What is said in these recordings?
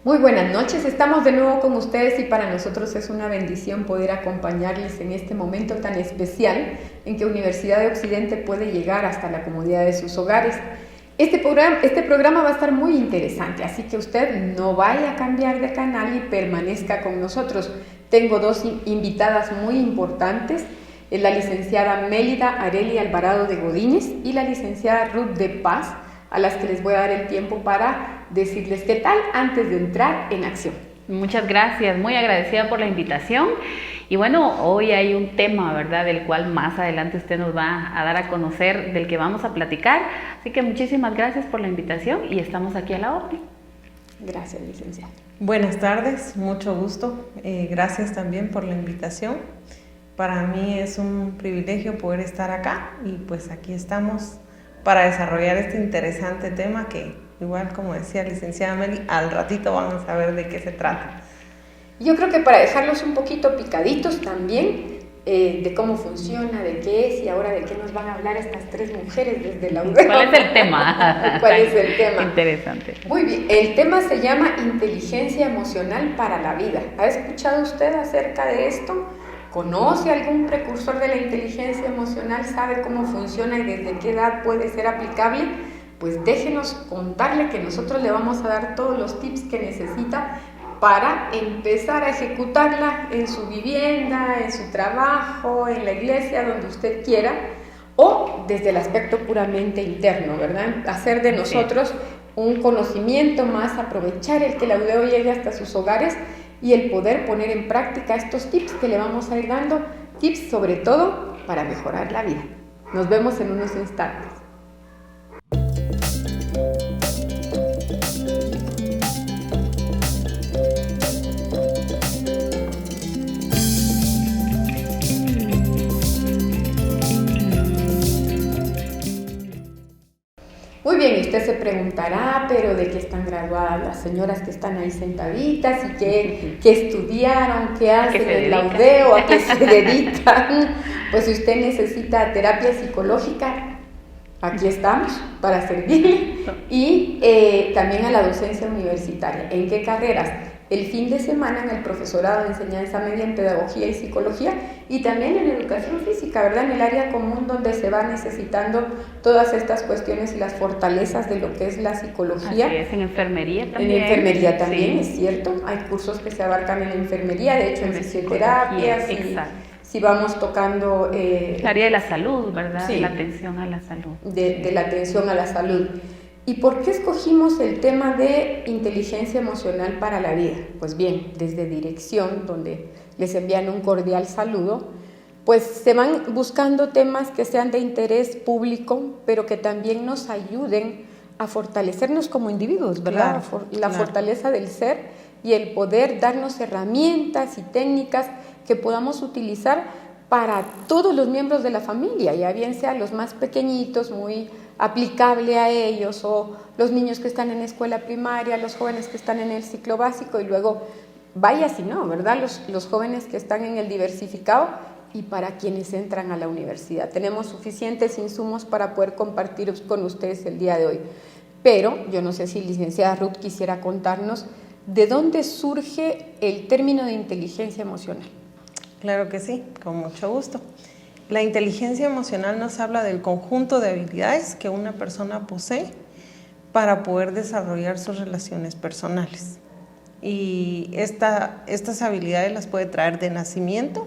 Muy buenas noches, estamos de nuevo con ustedes y para nosotros es una bendición poder acompañarles en este momento tan especial en que Universidad de Occidente puede llegar hasta la comodidad de sus hogares. Este programa va a estar muy interesante, así que usted no vaya a cambiar de canal y permanezca con nosotros. Tengo dos invitadas muy importantes, la licenciada Mélida Areli Alvarado de Godínez y la licenciada Ruth de Paz, a las que les voy a dar el tiempo para decirles qué tal antes de entrar en acción. Muchas gracias, muy agradecida por la invitación. Y bueno, hoy hay un tema, ¿verdad?, del cual más adelante usted nos va a dar a conocer, del que vamos a platicar. Así que muchísimas gracias por la invitación y estamos aquí a la orden. Gracias, licenciada. Buenas tardes, mucho gusto. Gracias también por la invitación. Para mí es un privilegio poder estar acá y pues aquí estamos para desarrollar este interesante tema que, igual como decía licenciada Meli, al ratito van a saber de qué se trata. Yo creo que para dejarlos un poquito picaditos también de cómo funciona, de qué es y ahora de qué nos van a hablar estas tres mujeres desde la UDEO. ¿Cuál es el tema? ¿Cuál es el tema? Interesante. Muy bien, el tema se llama inteligencia emocional para la vida. ¿Ha escuchado usted acerca de esto? ¿Conoce algún precursor de la inteligencia emocional? ¿Sabe cómo funciona y desde qué edad puede ser aplicable? Pues déjenos contarle que nosotros le vamos a dar todos los tips que necesita para empezar a ejecutarla en su vivienda, en su trabajo, en la iglesia, donde usted quiera, o desde el aspecto puramente interno, ¿verdad? Hacer de nosotros un conocimiento más, aprovechar el que la UDEO llegue hasta sus hogares y el poder poner en práctica estos tips que le vamos a ir dando, tips sobre todo para mejorar la vida. Nos vemos en unos instantes. Muy bien, usted se preguntará, pero ¿de qué están graduadas las señoras que están ahí sentaditas y qué estudiaron, qué hacen en la UDEO, a qué se dedican? Pues si usted necesita terapia psicológica, aquí estamos para servirle. Y también a la docencia universitaria. ¿En qué carreras? El fin de semana en el profesorado de enseñanza media en pedagogía y psicología y también en educación física, ¿verdad? En el área común donde se va necesitando todas estas cuestiones y las fortalezas de lo que es la psicología. Así es, en enfermería también. En enfermería también, sí. Es cierto. Hay cursos que se abarcan en la enfermería, de hecho en fisioterapia, si vamos tocando... el área de la salud, ¿verdad? Sí, la atención a la salud. De la atención a la salud. ¿Y por qué escogimos el tema de inteligencia emocional para la vida? Pues bien, desde dirección, donde les envían un cordial saludo, pues se van buscando temas que sean de interés público, pero que también nos ayuden a fortalecernos como individuos, ¿verdad? La fortaleza del ser y el poder darnos herramientas y técnicas que podamos utilizar para todos los miembros de la familia, ya bien sea los más pequeñitos, muy aplicable a ellos, o los niños que están en escuela primaria, los jóvenes que están en el ciclo básico y luego, vaya si no, ¿verdad? Los jóvenes que están en el diversificado y para quienes entran a la universidad. Tenemos suficientes insumos para poder compartir con ustedes el día de hoy. Pero yo no sé si licenciada Ruth quisiera contarnos de dónde surge el término de inteligencia emocional. Claro que sí, con mucho gusto. La inteligencia emocional nos habla del conjunto de habilidades que una persona posee para poder desarrollar sus relaciones personales. Y estas habilidades las puede traer de nacimiento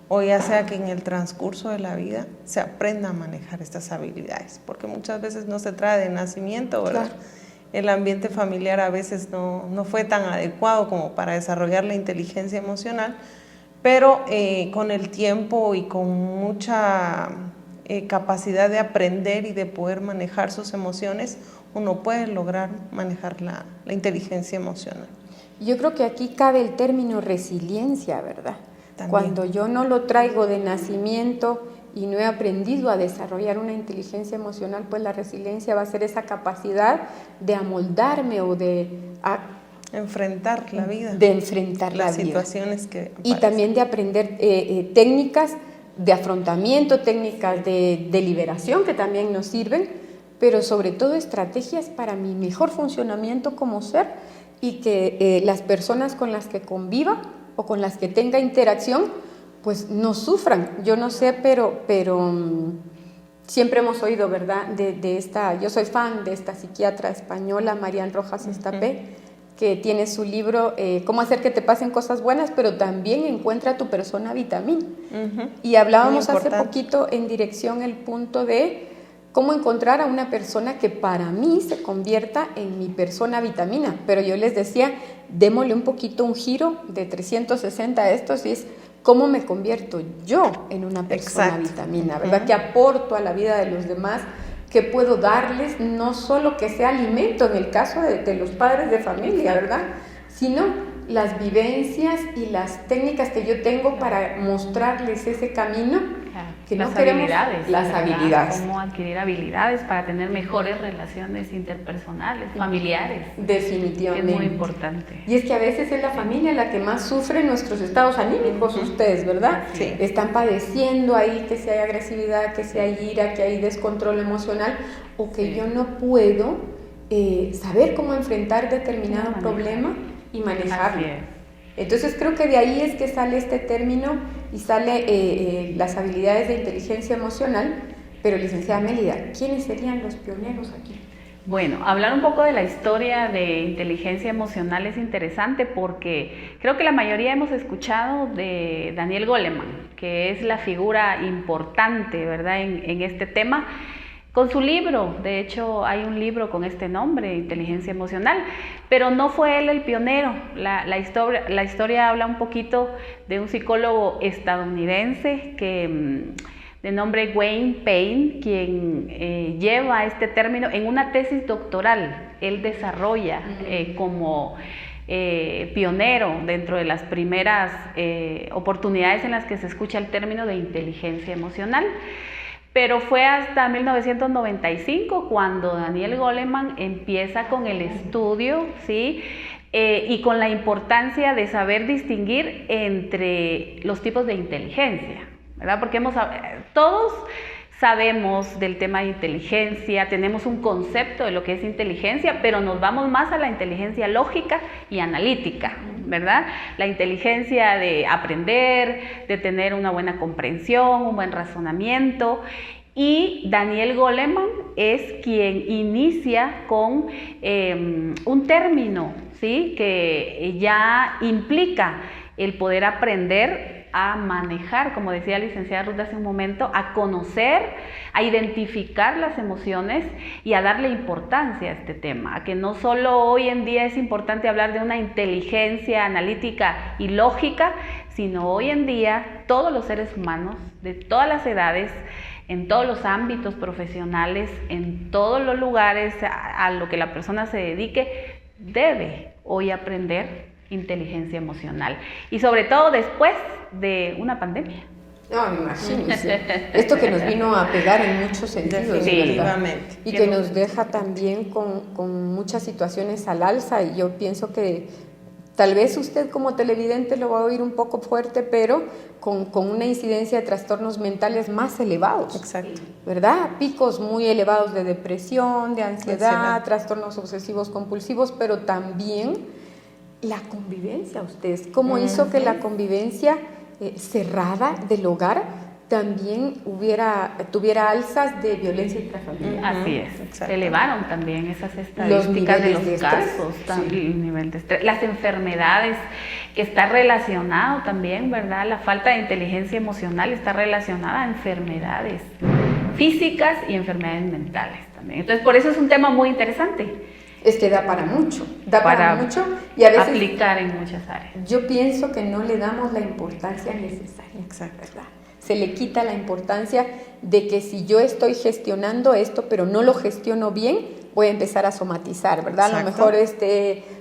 o ya sea que en el transcurso de la vida se aprenda a manejar estas habilidades, porque muchas veces no se trae de nacimiento, ¿verdad? Claro. El ambiente familiar a veces no fue tan adecuado como para desarrollar la inteligencia emocional, pero con el tiempo y con mucha capacidad de aprender y de poder manejar sus emociones, uno puede lograr manejar la inteligencia emocional. Yo creo que aquí cabe el término resiliencia, ¿verdad? También. Cuando yo no lo traigo de nacimiento y no he aprendido a desarrollar una inteligencia emocional, pues la resiliencia va a ser esa capacidad de amoldarme o de... enfrentar la vida. De enfrentar la vida. Las situaciones que aparecen. Y también de aprender técnicas de afrontamiento, técnicas de liberación que también nos sirven, pero sobre todo estrategias para mi mejor funcionamiento como ser y que las personas con las que conviva o con las que tenga interacción, pues no sufran. Yo no sé, pero siempre hemos oído, ¿verdad?, de esta, yo soy fan de esta psiquiatra española, Marian Rojas Estapé, que tiene su libro Cómo hacer que te pasen cosas buenas, pero también encuentra tu persona vitamina. Y hablábamos hace poquito en dirección el punto de cómo encontrar a una persona que para mí se convierta en mi persona vitamina. Pero yo les decía, démosle un poquito un giro de 360 a estos, y es cómo me convierto yo en una persona vitamina, ¿verdad? Que aporto a la vida de los demás, que puedo darles, no solo que sea alimento en el caso de los padres de familia, ¿verdad?, sino las vivencias y las técnicas que yo tengo para mostrarles ese camino que las no queremos. Habilidades, las ¿verdad? habilidades. Cómo adquirir habilidades para tener mejores relaciones interpersonales, familiares. Definitivamente. Es muy importante. Y es que a veces es la familia la que más sufre nuestros estados anímicos, ustedes, ¿verdad? Sí. Están padeciendo ahí que si hay agresividad, que si hay ira, que hay descontrol emocional, o que yo no puedo saber cómo enfrentar determinado problema y manejarlo. Así es. Entonces creo que de ahí es que sale este término y sale las habilidades de inteligencia emocional. Pero licenciada Mélida, ¿quiénes serían los pioneros aquí? Bueno, hablar un poco de la historia de inteligencia emocional es interesante porque creo que la mayoría hemos escuchado de Daniel Goleman, que es la figura importante, ¿verdad?, en este tema. Con su libro, de hecho hay un libro con este nombre, Inteligencia Emocional, pero no fue él el pionero. La historia habla un poquito de un psicólogo estadounidense que, de nombre Wayne Payne, quien lleva este término en una tesis doctoral. Él desarrolla como pionero dentro de las primeras oportunidades en las que se escucha el término de inteligencia emocional. Pero fue hasta 1995 cuando Daniel Goleman empieza con el estudio, ¿sí?, y con la importancia de saber distinguir entre los tipos de inteligencia, ¿verdad? Porque todos sabemos del tema de inteligencia, tenemos un concepto de lo que es inteligencia, pero nos vamos más a la inteligencia lógica y analítica, ¿verdad? La inteligencia de aprender, de tener una buena comprensión, un buen razonamiento. Y Daniel Goleman es quien inicia con un término, ¿sí?, que ya implica el poder aprender a manejar, como decía la licenciada Ruth hace un momento, a conocer, a identificar las emociones y a darle importancia a este tema, a que no solo hoy en día es importante hablar de una inteligencia analítica y lógica, sino hoy en día todos los seres humanos de todas las edades, en todos los ámbitos profesionales, en todos los lugares a lo que la persona se dedique, debe hoy aprender inteligencia emocional, y sobre todo después de una pandemia. No, imagínense. Esto que nos vino a pegar en muchos sentidos, definitivamente, y que nos deja también con muchas situaciones al alza. Y yo pienso que tal vez usted como televidente lo va a oír un poco fuerte, pero con una incidencia de trastornos mentales más elevados. Exacto. ¿Verdad? Picos muy elevados de depresión, de ansiedad, trastornos obsesivos compulsivos, pero también la convivencia, ustedes, cómo hizo que la convivencia cerrada del hogar también tuviera alzas de violencia intrafamiliar. Así es, se elevaron también esas estadísticas de los casos, el nivel de estrés, las enfermedades, que está relacionado también, ¿verdad? La falta de inteligencia emocional está relacionada a enfermedades físicas y enfermedades mentales también. Entonces, por eso es un tema muy interesante. Es que da para mucho, y a veces aplicar en muchas áreas. Yo pienso que no le damos la importancia necesaria. Exacto. ¿Verdad? Se le quita la importancia de que si yo estoy gestionando esto, pero no lo gestiono bien, voy a empezar a somatizar, ¿verdad? Exacto. A lo mejor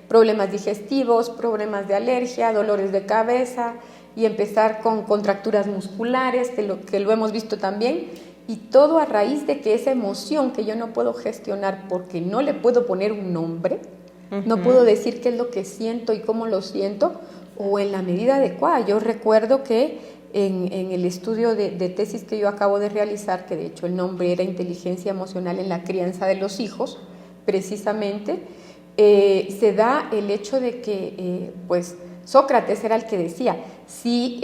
problemas digestivos, problemas de alergia, dolores de cabeza, y empezar con contracturas musculares, que lo hemos visto también. Y todo a raíz de que esa emoción que yo no puedo gestionar porque no le puedo poner un nombre, no puedo decir qué es lo que siento y cómo lo siento, o en la medida adecuada. Yo recuerdo que en el estudio de tesis que yo acabo de realizar, que de hecho el nombre era Inteligencia Emocional en la Crianza de los Hijos, precisamente, se da el hecho de que, pues, Sócrates era el que decía, sí,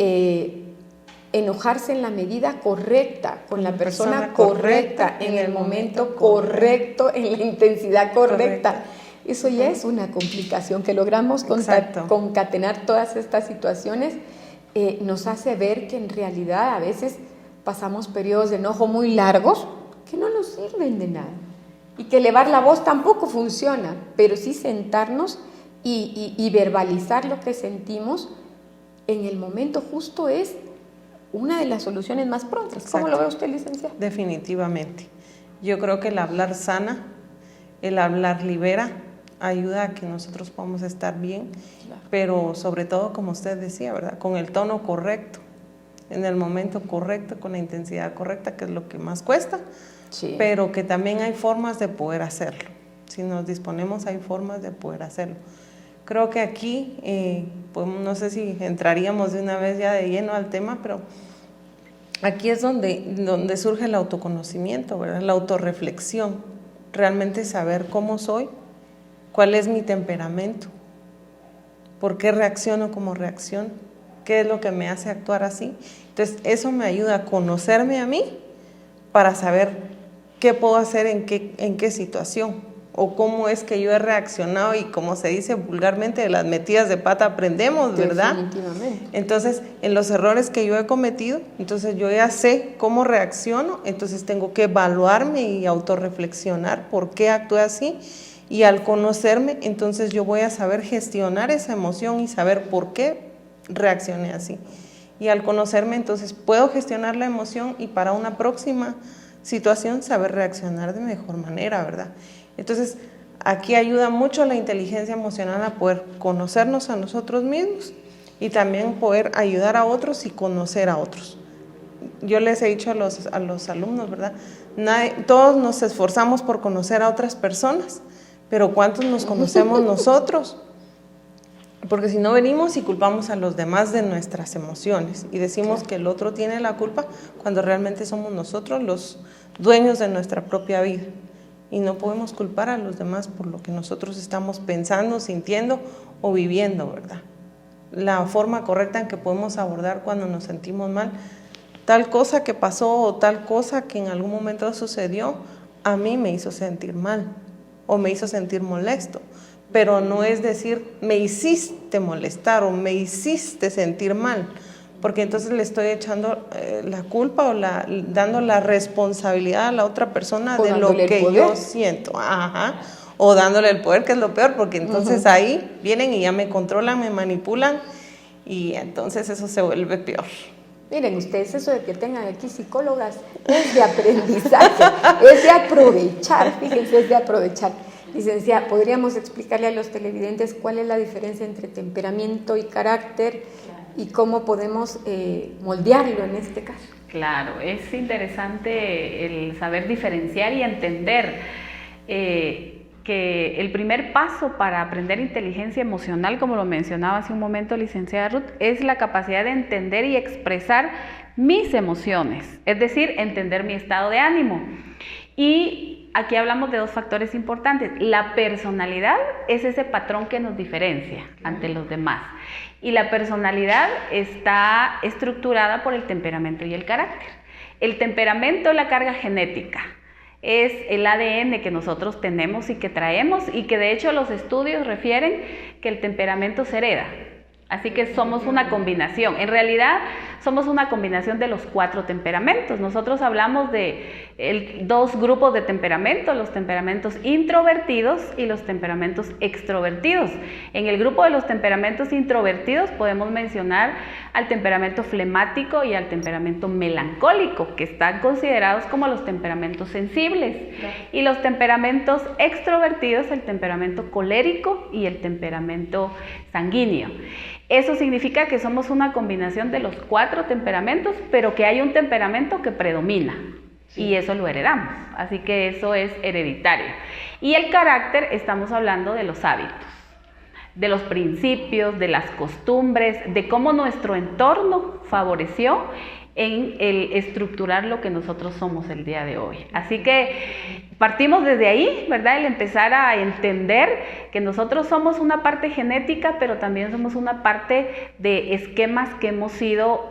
enojarse en la medida correcta, con la persona correcta, en el momento correcto, en la intensidad correcta. Eso ya es una complicación, que logramos concatenar todas estas situaciones, nos hace ver que en realidad a veces pasamos periodos de enojo muy largos que no nos sirven de nada, y que elevar la voz tampoco funciona, pero sí sentarnos y verbalizar lo que sentimos en el momento justo es una de las soluciones más prontas. ¿Cómo lo ve usted, licenciada? Definitivamente. Yo creo que el hablar sana, el hablar libera, ayuda a que nosotros podamos estar bien, claro. Pero sobre todo, como usted decía, ¿verdad? Con el tono correcto, en el momento correcto, con la intensidad correcta, que es lo que más cuesta, sí. Pero que también hay formas de poder hacerlo. Si nos disponemos, hay formas de poder hacerlo. Creo que aquí, pues no sé si entraríamos de una vez ya de lleno al tema, pero aquí es donde surge el autoconocimiento, ¿verdad? La autorreflexión, realmente saber cómo soy, cuál es mi temperamento, por qué reacciono como reacciono, qué es lo que me hace actuar así. Entonces, eso me ayuda a conocerme a mí para saber qué puedo hacer en qué situación, o cómo es que yo he reaccionado, y como se dice vulgarmente, de las metidas de pata aprendemos, ¿verdad? Definitivamente. Entonces, en los errores que yo he cometido, entonces yo ya sé cómo reacciono, entonces tengo que evaluarme y autorreflexionar por qué actué así, y al conocerme, entonces yo voy a saber gestionar esa emoción y saber por qué reaccioné así. Y al conocerme, entonces puedo gestionar la emoción y para una próxima situación saber reaccionar de mejor manera, ¿verdad? Entonces, aquí ayuda mucho la inteligencia emocional a poder conocernos a nosotros mismos y también poder ayudar a otros y conocer a otros. Yo les he dicho a los alumnos, ¿verdad? Todos nos esforzamos por conocer a otras personas, pero ¿cuántos nos conocemos nosotros? Porque si no venimos y culpamos a los demás de nuestras emociones y decimos que el otro tiene la culpa, cuando realmente somos nosotros los dueños de nuestra propia vida. Y no podemos culpar a los demás por lo que nosotros estamos pensando, sintiendo o viviendo, ¿verdad? La forma correcta en que podemos abordar cuando nos sentimos mal, tal cosa que pasó o tal cosa que en algún momento sucedió, a mí me hizo sentir mal o me hizo sentir molesto, pero no es decir, me hiciste molestar o me hiciste sentir mal, porque entonces le estoy echando la culpa o dando la responsabilidad a la otra persona de lo que yo siento. Ajá. O dándole el poder, que es lo peor, porque entonces ahí vienen y ya me controlan, me manipulan, y entonces eso se vuelve peor. Miren ustedes, eso de que tengan aquí psicólogas es de aprendizaje, es de aprovechar, fíjense, es de aprovechar. Licenciada, ¿podríamos explicarle a los televidentes cuál es la diferencia entre temperamento y carácter y cómo podemos moldearlo en este caso? Claro, es interesante el saber diferenciar y entender que el primer paso para aprender inteligencia emocional, como lo mencionaba hace un momento licenciada Ruth, es la capacidad de entender y expresar mis emociones, es decir, entender mi estado de ánimo. Y aquí hablamos de dos factores importantes. La personalidad es ese patrón que nos diferencia ante los demás. Y la personalidad está estructurada por el temperamento y el carácter. El temperamento es la carga genética. Es el ADN que nosotros tenemos y que traemos, y que de hecho los estudios refieren que el temperamento se hereda. Así que somos una combinación. En realidad somos una combinación de los 4 temperamentos. Nosotros hablamos de 2 grupos de temperamentos, los temperamentos introvertidos y los temperamentos extrovertidos. En el grupo de los temperamentos introvertidos podemos mencionar al temperamento flemático y al temperamento melancólico, que están considerados como los temperamentos sensibles. Y los temperamentos extrovertidos, el temperamento colérico y el temperamento sanguíneo. Eso significa que somos una combinación de los 4 temperamentos, pero que hay un temperamento que predomina, y eso lo heredamos, así que eso es hereditario. Y el carácter, estamos hablando de los hábitos, de los principios, de las costumbres, de cómo nuestro entorno favoreció en el estructurar lo que nosotros somos el día de hoy. Así que partimos desde ahí, ¿verdad? El empezar a entender que nosotros somos una parte genética, pero también somos una parte de esquemas que hemos sido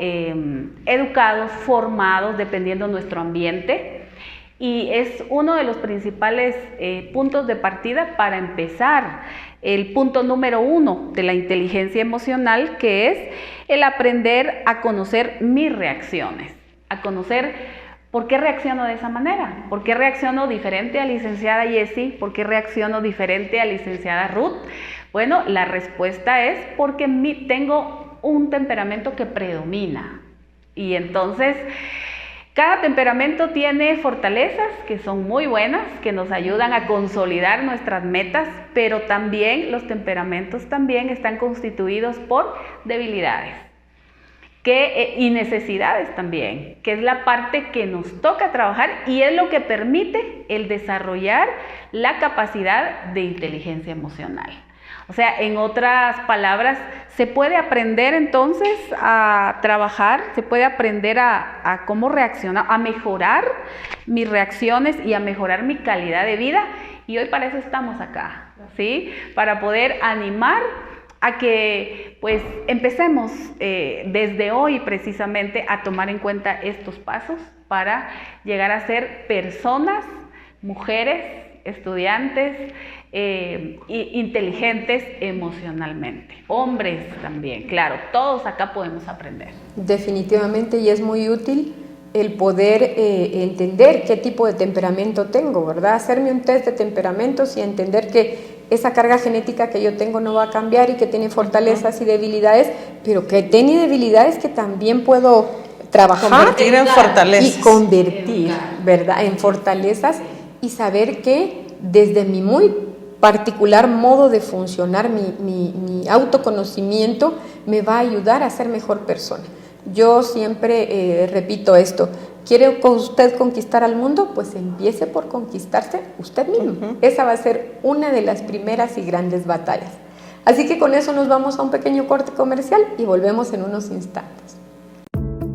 educados, formados, dependiendo de nuestro ambiente. Y es uno de los principales puntos de partida para empezar el punto número 1 de la inteligencia emocional, que es el aprender a conocer mis reacciones, a conocer por qué reacciono de esa manera, por qué reacciono diferente a licenciada Jessie, por qué reacciono diferente a licenciada Ruth. Bueno, la respuesta es porque tengo un temperamento que predomina, y entonces cada temperamento tiene fortalezas que son muy buenas, que nos ayudan a consolidar nuestras metas, pero también los temperamentos también están constituidos por debilidades y necesidades también, que es la parte que nos toca trabajar y es lo que permite el desarrollar la capacidad de inteligencia emocional. O sea, en otras palabras, se puede aprender entonces a trabajar, se puede aprender a cómo reaccionar, a mejorar mis reacciones y a mejorar mi calidad de vida. Y hoy para eso estamos acá, ¿sí? Para poder animar a que pues empecemos desde hoy precisamente a tomar en cuenta estos pasos para llegar a ser personas, mujeres, estudiantes, inteligentes emocionalmente, hombres también, claro, todos acá podemos aprender. Definitivamente, y es muy útil el poder entender qué tipo de temperamento tengo, ¿verdad? Hacerme un test de temperamentos y entender que esa carga genética que yo tengo no va a cambiar y que tiene fortalezas y debilidades, pero que tiene debilidades que también puedo trabajar, convertir en fortalezas y convertir, ¿verdad?, en fortalezas, y saber que desde mi muy particular modo de funcionar, mi autoconocimiento me va a ayudar a ser mejor persona. Yo siempre repito esto: ¿quiere usted conquistar al mundo? Pues empiece por conquistarse usted mismo. Esa va a ser una de las primeras y grandes batallas. Así que con eso nos vamos a un pequeño corte comercial y volvemos en unos instantes.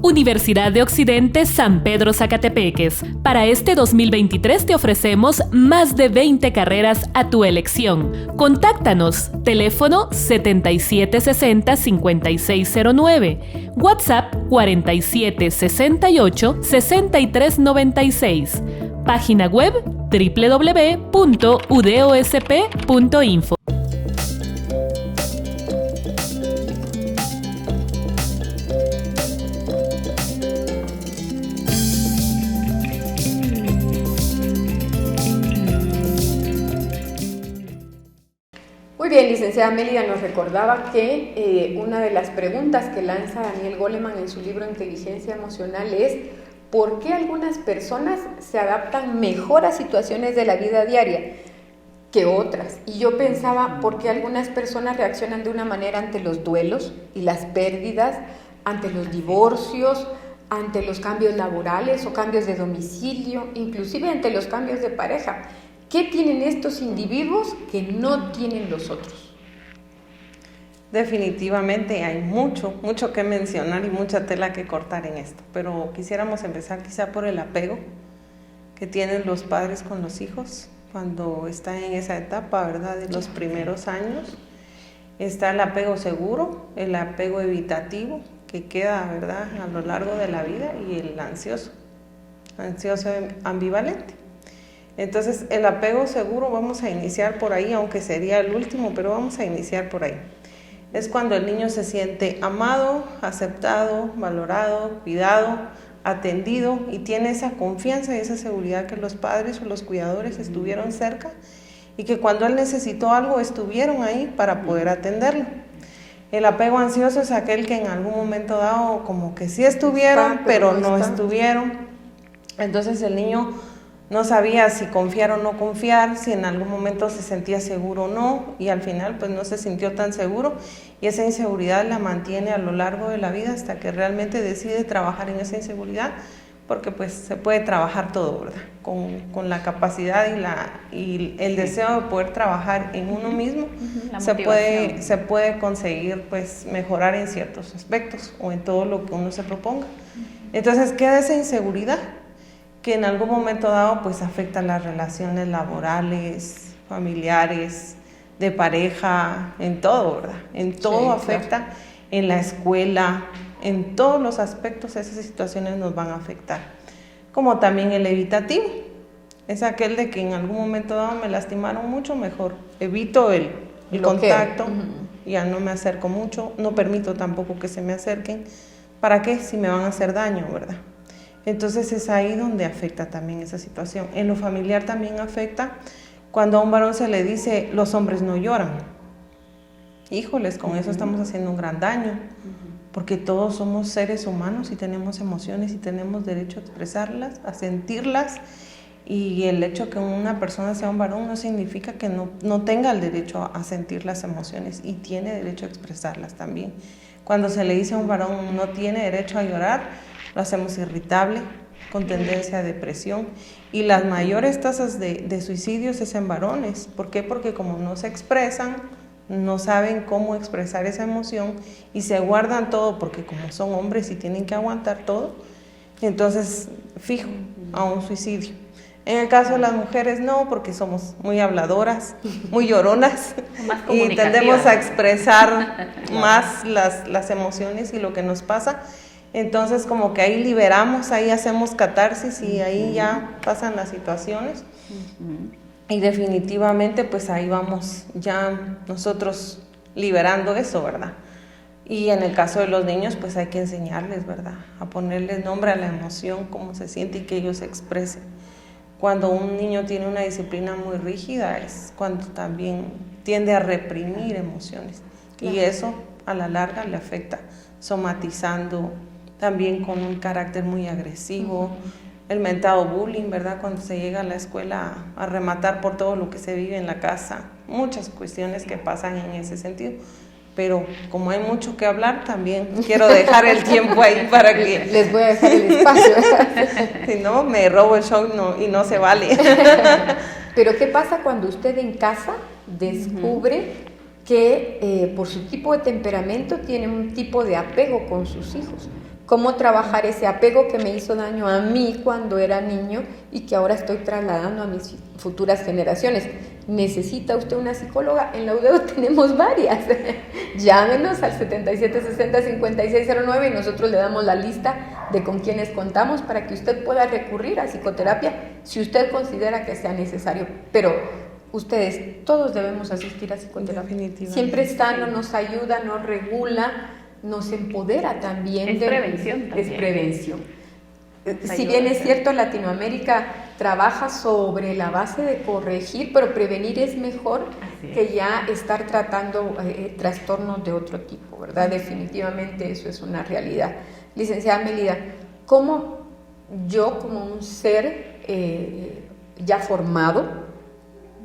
Universidad de Occidente San Pedro Zacatepeques. Para este 2023 te ofrecemos más de 20 carreras a tu elección. Contáctanos, teléfono 7760-5609, WhatsApp 4768-6396, página web www.udosp.info. Muy bien, licenciada Mélida nos recordaba que una de las preguntas que lanza Daniel Goleman en su libro Inteligencia Emocional es ¿por qué algunas personas se adaptan mejor a situaciones de la vida diaria que otras? Y yo pensaba, ¿por qué algunas personas reaccionan de una manera ante los duelos y las pérdidas, ante los divorcios, ante los cambios laborales o cambios de domicilio, inclusive ante los cambios de pareja? ¿Qué tienen estos individuos que no tienen los otros? Definitivamente hay mucho que mencionar y mucha tela que cortar en esto, pero quisiéramos empezar quizá por el apego que tienen los padres con los hijos cuando están en esa etapa, ¿verdad?, de los primeros años. Está el apego seguro, el apego evitativo que queda, ¿verdad?, a lo largo de la vida, y el ansioso ambivalente. Entonces, el apego seguro, vamos a iniciar por ahí, aunque sería el último, pero vamos a iniciar por ahí. Es cuando el niño se siente amado, aceptado, valorado, cuidado, atendido, y tiene esa confianza y esa seguridad que los padres o los cuidadores estuvieron cerca y que cuando él necesitó algo estuvieron ahí para poder atenderlo. El apego ansioso es aquel que en algún momento dado como que sí estuvieron, pero no estuvieron. Entonces el niño no sabía si confiar o no confiar, si en algún momento se sentía seguro o no, y al final pues no se sintió tan seguro, y esa inseguridad la mantiene a lo largo de la vida hasta que realmente decide trabajar en esa inseguridad, porque pues se puede trabajar todo, ¿verdad? Con la capacidad y el deseo de poder trabajar en uno mismo, se puede conseguir pues mejorar en ciertos aspectos o en todo lo que uno se proponga. Entonces queda esa inseguridad que en algún momento dado pues afecta las relaciones laborales, familiares, de pareja, en todo, ¿verdad? En todo Sí, afecta, claro. En la escuela, en todos los aspectos esas situaciones nos van a afectar. Como también el evitativo, es aquel de que en algún momento dado me lastimaron mucho, mejor evito el contacto, ya no me acerco mucho, no permito tampoco que se me acerquen. ¿Para qué? Si me van a hacer daño, ¿verdad? Entonces es ahí donde afecta también esa situación. En lo familiar también afecta cuando a un varón se le dice, los hombres no lloran. Híjoles, con eso estamos haciendo un gran daño, porque todos somos seres humanos y tenemos emociones y tenemos derecho a expresarlas, a sentirlas, y el hecho que una persona sea un varón no significa que no tenga el derecho a sentir las emociones, y tiene derecho a expresarlas también. Cuando se le dice a un varón no tiene derecho a llorar, lo hacemos irritable, con tendencia a depresión, y las mayores tasas de suicidios es en varones. ¿Por qué? Porque como no se expresan, no saben cómo expresar esa emoción y se guardan todo, porque como son hombres y tienen que aguantar todo, entonces fijo a un suicidio. En el caso de las mujeres no, porque somos muy habladoras, muy lloronas y tendemos a expresar más las emociones y lo que nos pasa. Entonces como que ahí liberamos, ahí hacemos catarsis y ahí ya pasan las situaciones. Y definitivamente pues ahí vamos ya nosotros liberando eso, ¿verdad? Y en el caso de los niños pues hay que enseñarles, ¿verdad? A ponerles nombre a la emoción, cómo se siente y que ellos se expresen. Cuando un niño tiene una disciplina muy rígida es cuando también tiende a reprimir emociones. Claro. Y eso a la larga le afecta, somatizando, también con un carácter muy agresivo. El mentado bullying, ¿verdad? Cuando se llega a la escuela a rematar por todo lo que se vive en la casa. Muchas cuestiones que pasan en ese sentido. Pero como hay mucho que hablar, también quiero dejar el tiempo ahí para que... Les voy a dejar el espacio. Si no, me robo el show y no se vale. Pero ¿qué pasa cuando usted en casa descubre que por su tipo de temperamento tiene un tipo de apego con sus hijos? ¿Cómo trabajar ese apego que me hizo daño a mí cuando era niño y que ahora estoy trasladando a mis futuras generaciones? ¿Necesita usted una psicóloga? En la UDEO tenemos varias. Llámenos al 7760-5609 y nosotros le damos la lista de con quienes contamos para que usted pueda recurrir a psicoterapia si usted considera que sea necesario. Pero ustedes, todos debemos asistir a psicoterapia. Siempre es sano, nos ayuda, nos regula, nos empodera también. Es prevención también. Es prevención. Si bien es cierto, Latinoamérica trabaja sobre la base de corregir, pero prevenir es mejor que ya estar tratando trastornos de otro tipo, ¿verdad? Definitivamente eso es una realidad. Licenciada Melida, ¿cómo yo como un ser ya formado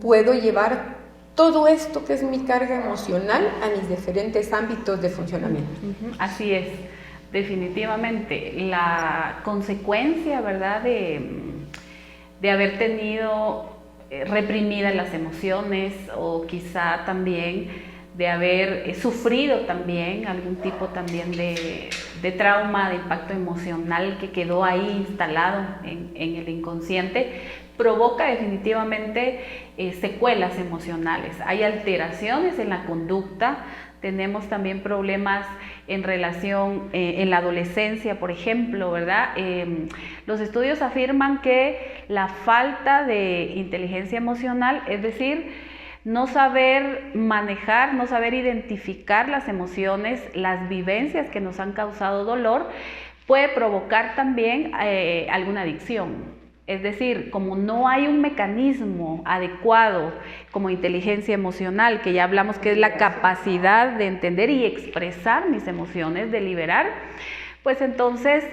puedo llevar todo esto que es mi carga emocional a mis diferentes ámbitos de funcionamiento? Así es, definitivamente. La consecuencia, ¿verdad?, de haber tenido reprimidas las emociones, o quizá también de haber sufrido también algún tipo también de trauma, de impacto emocional que quedó ahí instalado en el inconsciente, provoca definitivamente secuelas emocionales. Hay alteraciones en la conducta, tenemos también problemas en relación en la adolescencia, por ejemplo, ¿verdad? Los estudios afirman que la falta de inteligencia emocional, es decir, no saber manejar, no saber identificar las emociones, las vivencias que nos han causado dolor, puede provocar también alguna adicción. Es decir, como no hay un mecanismo adecuado como inteligencia emocional, que ya hablamos que es la capacidad de entender y expresar mis emociones, de liberar, pues entonces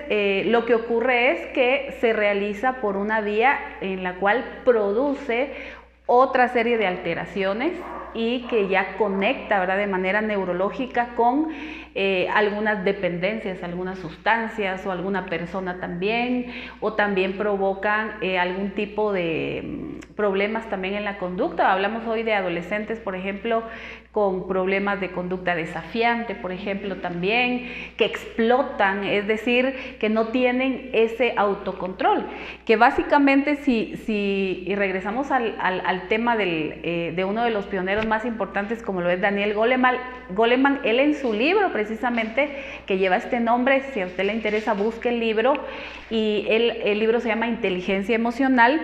lo que ocurre es que se realiza por una vía en la cual produce otra serie de alteraciones y que ya conecta, ¿verdad?, de manera neurológica con algunas dependencias, algunas sustancias o alguna persona también, o también provocan algún tipo de problemas también en la conducta. Hablamos hoy de adolescentes, por ejemplo, con problemas de conducta desafiante, por ejemplo, también, que explotan, es decir, que no tienen ese autocontrol, que básicamente y regresamos al tema de uno de los pioneros más importantes, como lo es Daniel Goleman, él en su libro precisamente, que lleva este nombre, si a usted le interesa, busque el libro, y el libro se llama Inteligencia Emocional.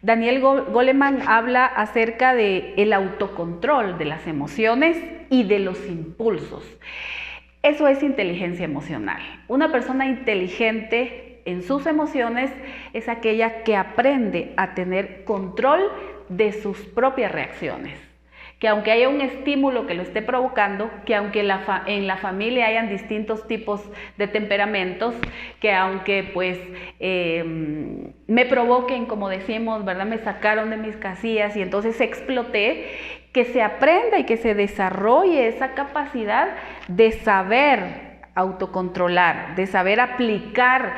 Daniel Goleman habla acerca del autocontrol de las emociones y de los impulsos. Eso es inteligencia emocional. Una persona inteligente en sus emociones es aquella que aprende a tener control de sus propias reacciones. Que aunque haya un estímulo que lo esté provocando, que aunque en la familia hayan distintos tipos de temperamentos, que aunque pues me provoquen, como decimos, ¿verdad?, me sacaron de mis casillas y entonces exploté, que se aprenda y que se desarrolle esa capacidad de saber autocontrolar, de saber aplicar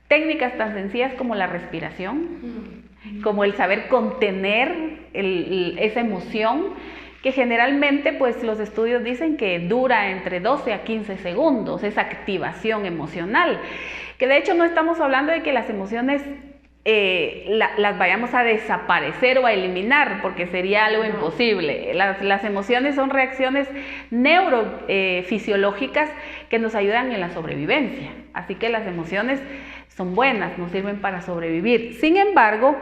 técnicas tan sencillas como la respiración, como el saber contener esa emoción, que generalmente pues los estudios dicen que dura entre 12 a 15 segundos, esa activación emocional, que de hecho no estamos hablando de que las emociones las vayamos a desaparecer o a eliminar, porque sería algo imposible. Las emociones son reacciones neurofisiológicas que nos ayudan en la sobrevivencia, así que las emociones son buenas, nos sirven para sobrevivir. Sin embargo,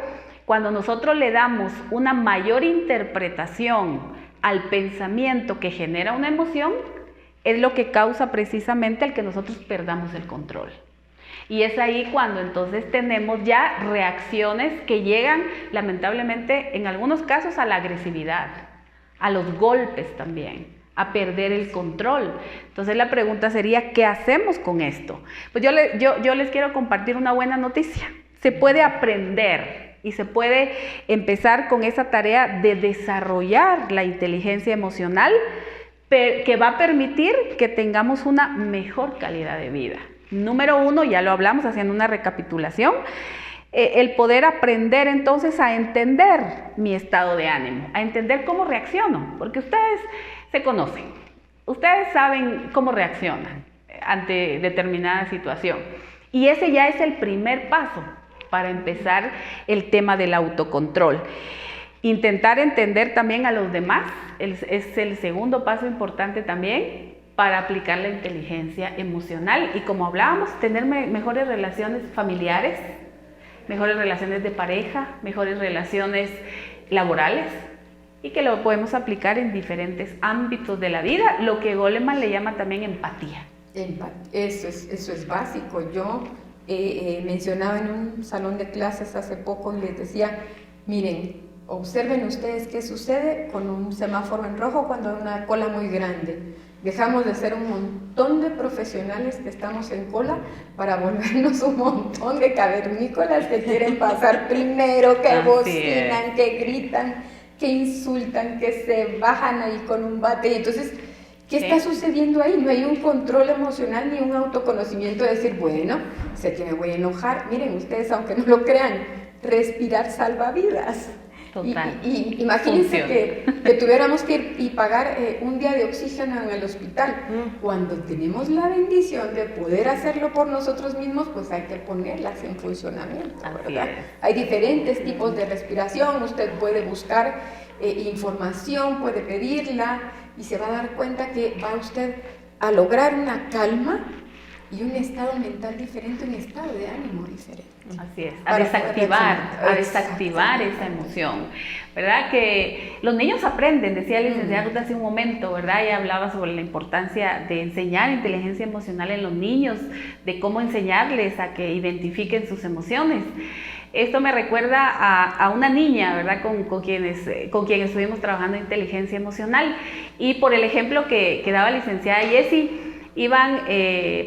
cuando nosotros le damos una mayor interpretación al pensamiento que genera una emoción, es lo que causa precisamente el que nosotros perdamos el control. Y es ahí cuando entonces tenemos ya reacciones que llegan, lamentablemente, en algunos casos a la agresividad, a los golpes también, a perder el control. Entonces la pregunta sería, ¿qué hacemos con esto? Pues yo les quiero compartir una buena noticia. Se puede aprender y se puede empezar con esa tarea de desarrollar la inteligencia emocional que va a permitir que tengamos una mejor calidad de vida. Número 1, ya lo hablamos haciendo una recapitulación, el poder aprender entonces a entender mi estado de ánimo, a entender cómo reacciono, porque ustedes se conocen, ustedes saben cómo reaccionan ante determinada situación, y ese ya es el primer paso para empezar el tema del autocontrol. Intentar entender también a los demás es el segundo paso importante también para aplicar la inteligencia emocional, y como hablábamos, tener mejores relaciones familiares, mejores relaciones de pareja, mejores relaciones laborales, y que lo podemos aplicar en diferentes ámbitos de la vida, lo que Goleman le llama también empatía. Eso es básico. Yo mencionaba en un salón de clases hace poco y les decía, miren, observen ustedes qué sucede con un semáforo en rojo cuando hay una cola muy grande. Dejamos de ser un montón de profesionales que estamos en cola para volvernos un montón de cavernícolas que quieren pasar primero, que bocinan, que gritan, que insultan, que se bajan ahí con un bate. Y entonces, ¿qué está sucediendo ahí? No hay un control emocional ni un autoconocimiento de decir, bueno, sé que me voy a enojar. Miren, ustedes, aunque no lo crean, respirar salva vidas. Y imagínense que tuviéramos que ir y pagar un día de oxígeno en el hospital. Cuando tenemos la bendición de poder hacerlo por nosotros mismos, pues hay que ponerlas en funcionamiento, ¿verdad? Hay diferentes tipos de respiración, usted puede buscar información, puede pedirla y se va a dar cuenta que va usted a lograr una calma y un estado mental diferente, un estado de ánimo diferente. Así es, a desactivar esa emoción, ¿verdad? Que los niños aprenden, decía el licenciado hace un momento, ¿verdad? Y hablaba sobre la importancia de enseñar inteligencia emocional en los niños, de cómo enseñarles a que identifiquen sus emociones. Esto me recuerda a una niña, ¿verdad? Con quien estuvimos trabajando en inteligencia emocional, y por el ejemplo que daba la licenciada Jessie, iban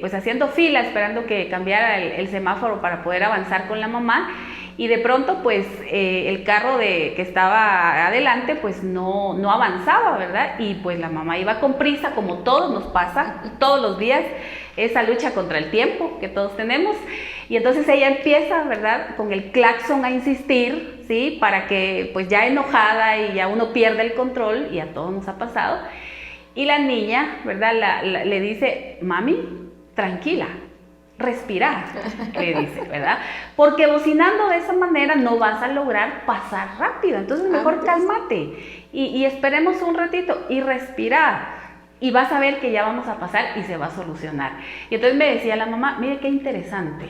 pues haciendo fila esperando que cambiara el semáforo para poder avanzar con la mamá, y de pronto pues el carro que estaba adelante pues no avanzaba, ¿verdad? Y pues la mamá iba con prisa, como todos nos pasa, todos los días, esa lucha contra el tiempo que todos tenemos, y entonces ella empieza, ¿verdad?, con el claxon a insistir, ¿sí?, para que pues ya enojada y ya uno pierde el control, y a todos nos ha pasado, y la niña, ¿verdad?, le dice, mami, tranquila, respira, le dice, ¿verdad? Porque bocinando de esa manera no vas a lograr pasar rápido, entonces mejor cálmate y esperemos un ratito y respira y vas a ver que ya vamos a pasar y se va a solucionar. Y entonces me decía la mamá, mire qué interesante,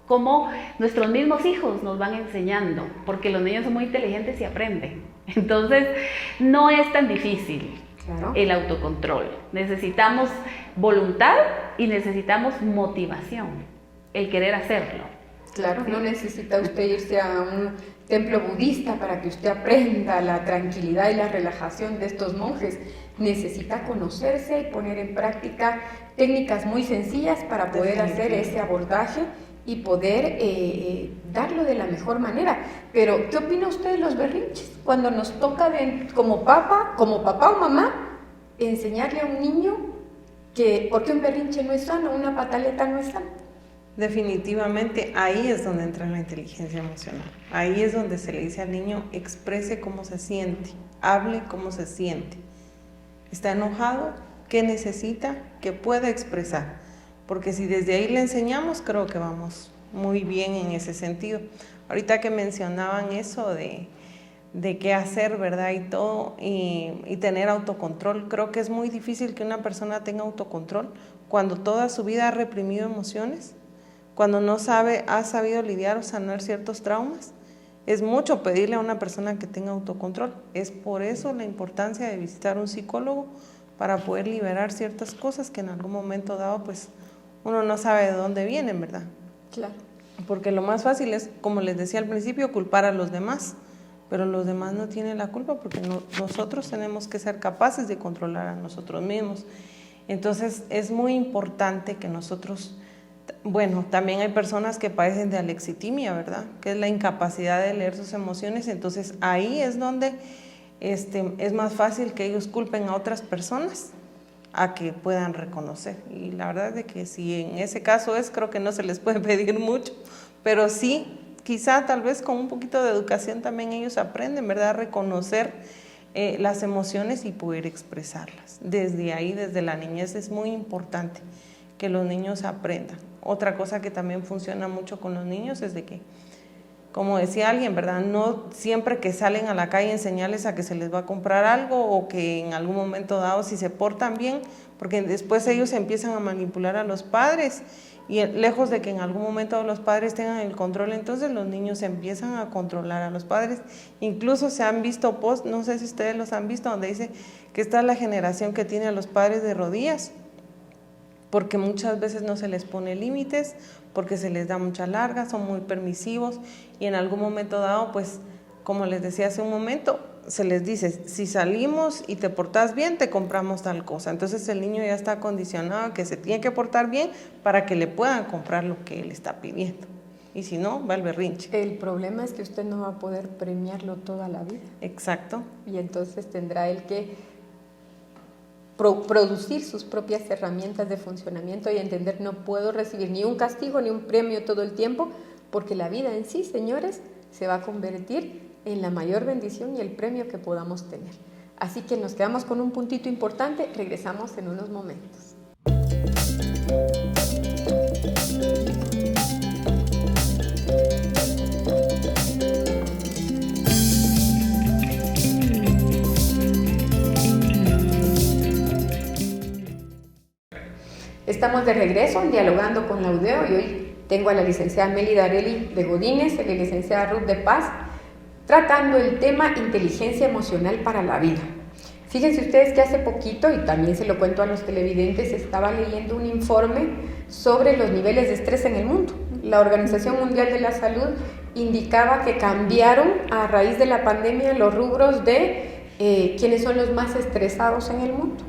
cómo nuestros mismos hijos nos van enseñando, porque los niños son muy inteligentes y aprenden, entonces no es tan difícil. Claro. El autocontrol. Necesitamos voluntad y necesitamos motivación, el querer hacerlo. Claro, no necesita usted irse a un templo budista para que usted aprenda la tranquilidad y la relajación de estos monjes. Necesita conocerse y poner en práctica técnicas muy sencillas para poder hacer ese abordaje y poder darlo de la mejor manera. Pero, ¿qué opina usted de los berrinches? Cuando nos toca como papá o mamá, enseñarle a un niño que, porque un berrinche no es sano, una pataleta no es sana. Definitivamente, ahí es donde entra la inteligencia emocional. Ahí es donde se le dice al niño, exprese cómo se siente, hable cómo se siente. ¿Está enojado? ¿Qué necesita? ¿Qué puede expresar? Porque si desde ahí le enseñamos, creo que vamos muy bien en ese sentido. Ahorita que mencionaban eso de qué hacer, ¿verdad? Y todo, y tener autocontrol, creo que es muy difícil que una persona tenga autocontrol cuando toda su vida ha reprimido emociones, cuando no ha sabido lidiar o sanar ciertos traumas. Es mucho pedirle a una persona que tenga autocontrol. Es por eso la importancia de visitar un psicólogo, para poder liberar ciertas cosas que en algún momento dado, pues, uno no sabe de dónde vienen, ¿verdad? Claro. Porque lo más fácil es, como les decía al principio, culpar a los demás, pero los demás no tienen la culpa porque nosotros tenemos que ser capaces de controlar a nosotros mismos. Entonces es muy importante que nosotros, bueno, también hay personas que padecen de alexitimia, ¿verdad? Que es la incapacidad de leer sus emociones, entonces ahí es donde es más fácil que ellos culpen a otras personas a que puedan reconocer. Y la verdad es de que si en ese caso creo que no se les puede pedir mucho, pero sí, quizá tal vez con un poquito de educación también ellos aprenden, ¿verdad?, a reconocer las emociones y poder expresarlas. Desde ahí, desde la niñez, es muy importante que los niños aprendan. Otra cosa que también funciona mucho con los niños es de que, como decía alguien, ¿verdad?, no siempre que salen a la calle enseñarles a que se les va a comprar algo o que en algún momento dado si se portan bien, porque después ellos empiezan a manipular a los padres y lejos de que en algún momento los padres tengan el control, entonces los niños empiezan a controlar a los padres. Incluso se han visto posts, no sé si ustedes los han visto, donde dice que esta es la generación que tiene a los padres de rodillas, porque muchas veces no se les pone límites, porque se les da mucha larga, son muy permisivos y en algún momento dado, pues, como les decía hace un momento, se les dice, si salimos y te portas bien, te compramos tal cosa. Entonces el niño ya está condicionado a que se tiene que portar bien para que le puedan comprar lo que él está pidiendo. Y si no, va el berrinche. El problema es que usted no va a poder premiarlo toda la vida. Exacto. Y entonces tendrá él que producir sus propias herramientas de funcionamiento y entender, no puedo recibir ni un castigo ni un premio todo el tiempo, porque la vida en sí, señores, se va a convertir en la mayor bendición y el premio que podamos tener. Así que nos quedamos con un puntito importante, regresamos en unos momentos. Estamos de regreso en Dialogando con la UDEO y hoy tengo a la licenciada Mélida Areli de Godínez y a la licenciada Ruth de Paz tratando el tema inteligencia emocional para la vida. Fíjense ustedes que hace poquito, y también se lo cuento a los televidentes, estaba leyendo un informe sobre los niveles de estrés en el mundo. La Organización Mundial de la Salud indicaba que cambiaron a raíz de la pandemia los rubros de quiénes son los más estresados en el mundo.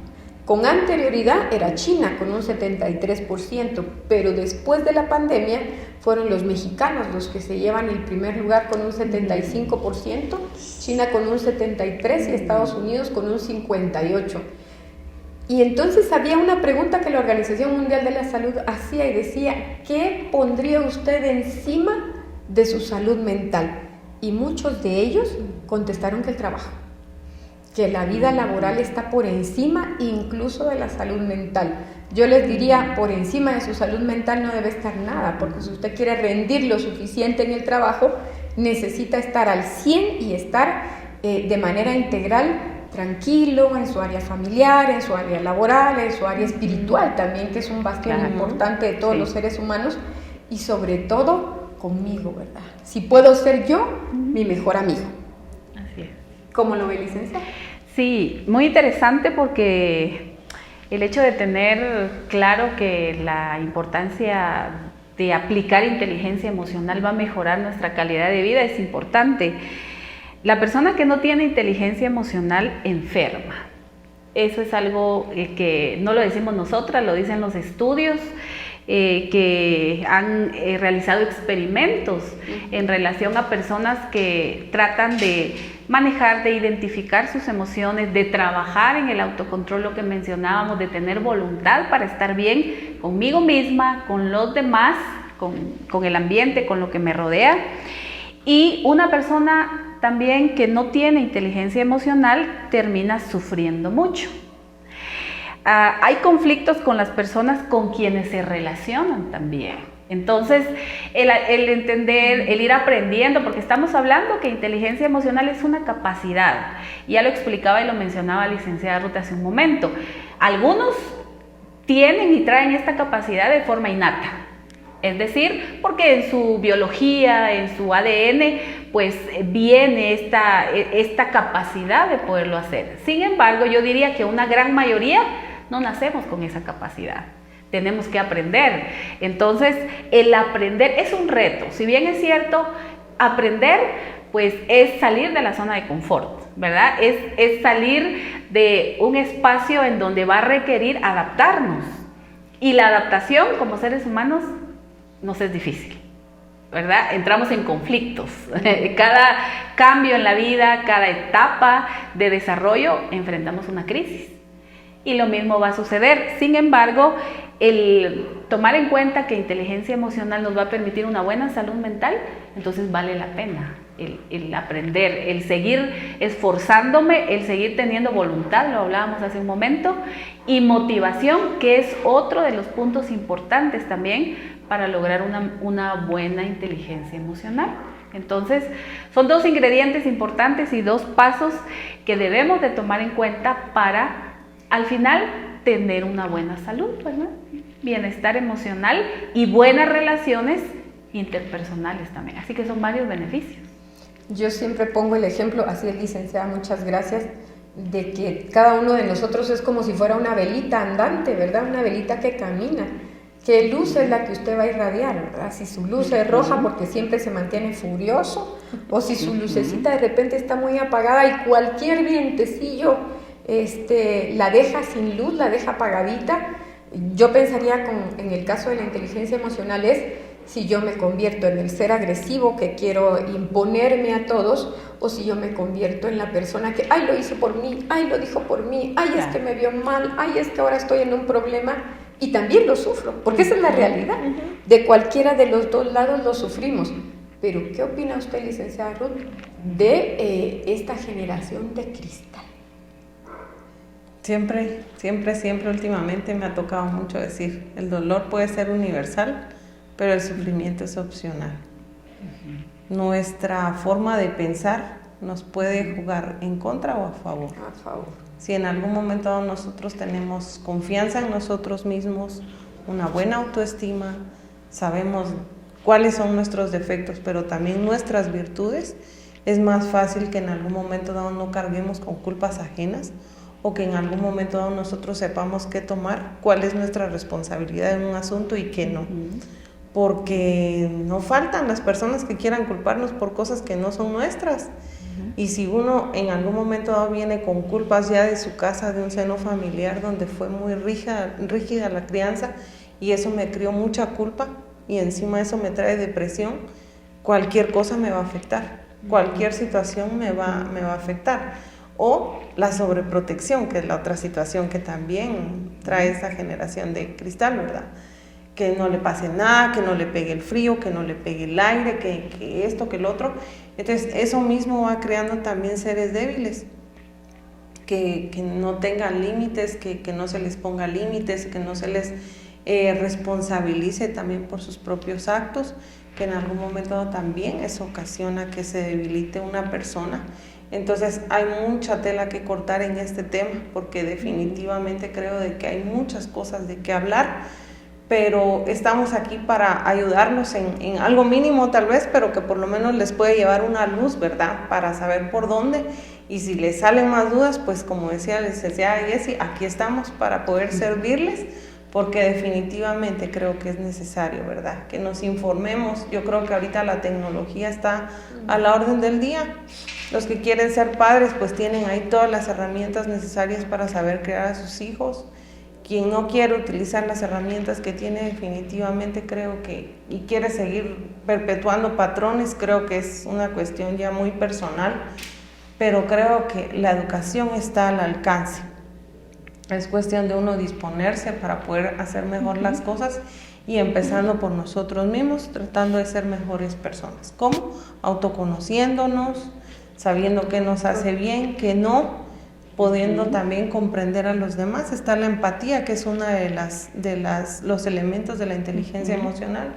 Con anterioridad era China con un 73%, pero después de la pandemia fueron los mexicanos los que se llevan el primer lugar con un 75%, China con un 73% y Estados Unidos con un 58%. Y entonces había una pregunta que la Organización Mundial de la Salud hacía y decía, ¿qué pondría usted encima de su salud mental? Y muchos de ellos contestaron que el trabajo, que la vida laboral está por encima incluso de la salud mental. Yo les diría, por encima de su salud mental no debe estar nada, porque si usted quiere rendir lo suficiente en el trabajo, necesita estar al 100 y estar de manera integral, tranquilo, en su área familiar, en su área laboral, en su área espiritual también, que es un bastión importante de todos los seres humanos, y sobre todo conmigo, ¿verdad? Si puedo ser yo, mi mejor amigo. Así es. ¿Cómo lo ve, licenciada? Sí, muy interesante porque el hecho de tener claro que la importancia de aplicar inteligencia emocional va a mejorar nuestra calidad de vida es importante. La persona que no tiene inteligencia emocional enferma. Eso es algo que no lo decimos nosotras, lo dicen los estudios que han realizado experimentos en relación a personas que tratan de manejar, de identificar sus emociones, de trabajar en el autocontrol, lo que mencionábamos, de tener voluntad para estar bien conmigo misma, con los demás, con el ambiente, con lo que me rodea. Y una persona también que no tiene inteligencia emocional termina sufriendo mucho. Hay conflictos con las personas con quienes se relacionan también. Entonces, el entender, el ir aprendiendo, porque estamos hablando que inteligencia emocional es una capacidad. Ya lo explicaba y lo mencionaba la licenciada Ruth hace un momento. Algunos tienen y traen esta capacidad de forma innata. Es decir, porque en su biología, en su ADN, pues viene esta capacidad de poderlo hacer. Sin embargo, yo diría que una gran mayoría no nacemos con esa capacidad. Tenemos que aprender. Entonces, el aprender es un reto. Si bien es cierto, aprender, pues es salir de la zona de confort, ¿verdad? Es salir de un espacio en donde va a requerir adaptarnos. Y la adaptación como seres humanos nos es difícil, ¿verdad? Entramos en conflictos. Cada cambio en la vida, cada etapa de desarrollo, enfrentamos una crisis. Y lo mismo va a suceder. Sin embargo, el tomar en cuenta que inteligencia emocional nos va a permitir una buena salud mental, entonces vale la pena el aprender, el seguir esforzándome, el seguir teniendo voluntad, lo hablábamos hace un momento, y motivación, que es otro de los puntos importantes también para lograr una buena inteligencia emocional. Entonces, son dos ingredientes importantes y dos pasos que debemos de tomar en cuenta para, al final, tener una buena salud, ¿verdad? Bienestar emocional y buenas relaciones interpersonales también. Así que son varios beneficios. Yo siempre pongo el ejemplo, así es, licenciada, muchas gracias, de que cada uno de nosotros es como si fuera una velita andante, ¿verdad? Una velita que camina. ¿Qué luz es la que usted va a irradiar, verdad? Si su luz es roja porque siempre se mantiene furioso, o si su lucecita de repente está muy apagada y cualquier vientecillo la deja sin luz, la deja apagadita. Yo pensaría en el caso de la inteligencia emocional es si yo me convierto en el ser agresivo que quiero imponerme a todos, o si yo me convierto en la persona que, ay, lo hizo por mí, ay, lo dijo por mí, ay, es que me vio mal, ay, es que ahora estoy en un problema, y también lo sufro, porque esa es la realidad. De cualquiera de los dos lados lo sufrimos. Pero, ¿qué opina usted, licenciada Ruth, de esta generación de cristal? Siempre últimamente me ha tocado mucho decir, el dolor puede ser universal, pero el sufrimiento es opcional. Nuestra forma de pensar nos puede jugar en contra o a favor. A favor. Si en algún momento nosotros tenemos confianza en nosotros mismos, una buena autoestima, sabemos cuáles son nuestros defectos, pero también nuestras virtudes, es más fácil que en algún momento dado no carguemos con culpas ajenas, o que en algún momento dado nosotros sepamos qué tomar, cuál es nuestra responsabilidad en un asunto y qué no. Porque no faltan las personas que quieran culparnos por cosas que no son nuestras. Y si uno en algún momento dado viene con culpas ya de su casa, de un seno familiar donde fue muy rígida la crianza, y eso me crió mucha culpa, y encima eso me trae depresión, cualquier cosa me va a afectar, cualquier situación me va a afectar. O la sobreprotección, que es la otra situación que también trae esta generación de cristal, ¿verdad? Que no le pase nada, que no le pegue el frío, que no le pegue el aire, que esto, que el otro. Entonces eso mismo va creando también seres débiles, que no tengan límites, que no se les ponga límites, que no se les responsabilice también por sus propios actos, que en algún momento también eso ocasiona que se debilite una persona. Entonces hay mucha tela que cortar en este tema, porque definitivamente creo de que hay muchas cosas de qué hablar, pero estamos aquí para ayudarnos en algo mínimo tal vez, pero que por lo menos les puede llevar una luz, ¿verdad? Para saber por dónde, y si les salen más dudas, pues como decía la licenciada Jessie, aquí estamos para poder servirles, porque definitivamente creo que es necesario, ¿verdad? Que nos informemos. Yo creo que ahorita la tecnología está a la orden del día. Los que quieren ser padres, pues tienen ahí todas las herramientas necesarias para saber criar a sus hijos. Quien no quiere utilizar las herramientas que tiene, definitivamente creo que, y quiere seguir perpetuando patrones, creo que es una cuestión ya muy personal, pero creo que la educación está al alcance. Es cuestión de uno disponerse para poder hacer mejor las cosas, y empezando por nosotros mismos, tratando de ser mejores personas. ¿Cómo? Autoconociéndonos, sabiendo qué nos hace bien, qué no, pudiendo también comprender a los demás. Está la empatía, que es una de los elementos de la inteligencia emocional.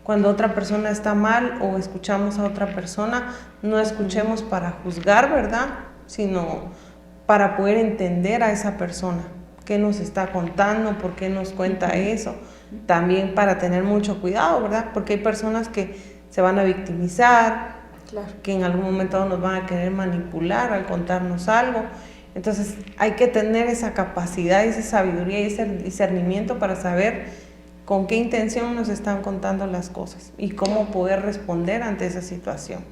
Cuando otra persona está mal o escuchamos a otra persona, no escuchemos para juzgar, ¿verdad? Sino para poder entender a esa persona, qué nos está contando, por qué nos cuenta eso. También para tener mucho cuidado, ¿verdad? Porque hay personas que se van a victimizar, claro, que en algún momento nos van a querer manipular al contarnos algo. Entonces hay que tener esa capacidad, esa sabiduría y ese discernimiento para saber con qué intención nos están contando las cosas y cómo poder responder ante esa situación.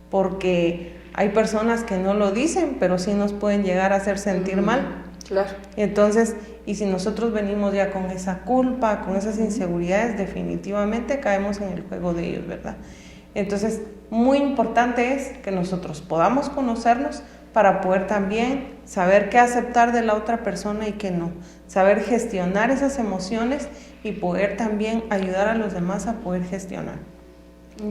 Porque hay personas que no lo dicen, pero sí nos pueden llegar a hacer sentir mal. Claro. Entonces, y si nosotros venimos ya con esa culpa, con esas inseguridades, definitivamente caemos en el juego de ellos, ¿verdad? Entonces, muy importante es que nosotros podamos conocernos para poder también saber qué aceptar de la otra persona y qué no. Saber gestionar esas emociones y poder también ayudar a los demás a poder gestionar.